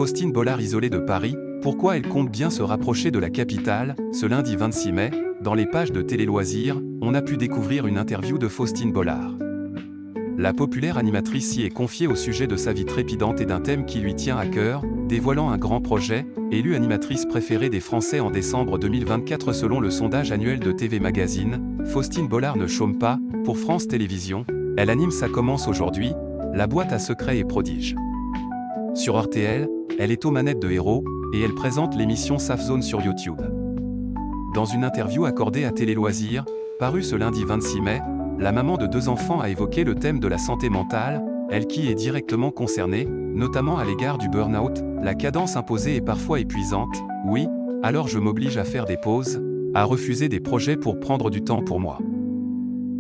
Faustine Bollard isolée de Paris, pourquoi elle compte bien se rapprocher de la capitale? Ce lundi 26 mai, dans les pages de Télé Loisirs, on a pu découvrir une interview de Faustine Bollard. La populaire animatrice y est confiée au sujet de sa vie trépidante et d'un thème qui lui tient à cœur, dévoilant un grand projet, élue animatrice préférée des Français en décembre 2024 selon le sondage annuel de TV Magazine. Faustine Bollard ne chôme pas, pour France Télévisions, elle anime Ça commence aujourd'hui, la boîte à secrets et prodiges. Sur RTL, elle est aux manettes de Héros, et elle présente l'émission Safe Zone sur YouTube. Dans une interview accordée à Télé Loisirs, parue ce lundi 26 mai, la maman de 2 enfants a évoqué le thème de la santé mentale, elle qui est directement concernée, notamment à l'égard du burn-out, la cadence imposée est parfois épuisante, oui, alors je m'oblige à faire des pauses, à refuser des projets pour prendre du temps pour moi.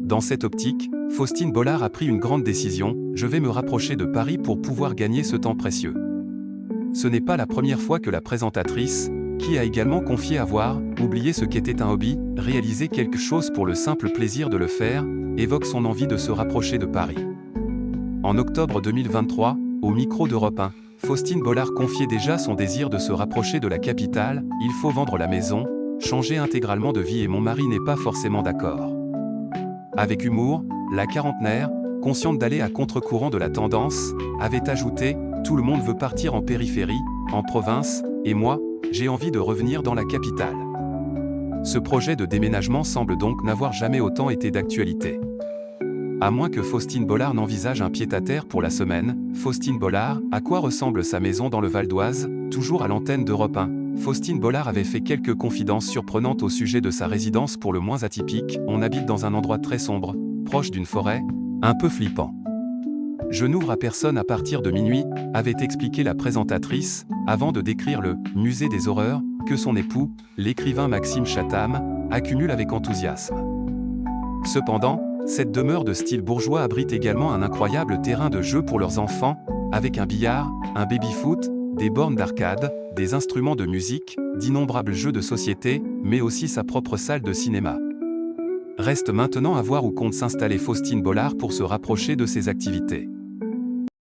Dans cette optique, Faustine Bollard a pris une grande décision, je vais me rapprocher de Paris pour pouvoir gagner ce temps précieux. Ce n'est pas la première fois que la présentatrice, qui a également confié avoir oublié ce qu'était un hobby, réaliser quelque chose pour le simple plaisir de le faire, évoque son envie de se rapprocher de Paris. En octobre 2023, au micro d'Europe 1, Faustine Bollard confiait déjà son désir de se rapprocher de la capitale, il faut vendre la maison, changer intégralement de vie et mon mari n'est pas forcément d'accord. Avec humour, la quarantenaire, consciente d'aller à contre-courant de la tendance, avait ajouté « Tout le monde veut partir en périphérie, en province, et moi, j'ai envie de revenir dans la capitale ». Ce projet de déménagement semble donc n'avoir jamais autant été d'actualité. À moins que Faustine Bollard n'envisage un pied-à-terre pour la semaine, Faustine Bollard, à quoi ressemble sa maison dans le Val d'Oise, toujours à l'antenne d'Europe 1. Faustine Bollard avait fait quelques confidences surprenantes au sujet de sa résidence pour le moins atypique, on habite dans un endroit très sombre, proche d'une forêt, un peu flippant. Je n'ouvre à personne à partir de minuit, avait expliqué la présentatrice, avant de décrire le « musée des horreurs » que son époux, l'écrivain Maxime Chatham, accumule avec enthousiasme. Cependant, cette demeure de style bourgeois abrite également un incroyable terrain de jeu pour leurs enfants, avec un billard, un baby-foot, des bornes d'arcade, des instruments de musique, d'innombrables jeux de société, mais aussi sa propre salle de cinéma. Reste maintenant à voir où compte s'installer Faustine Bollard pour se rapprocher de ses activités.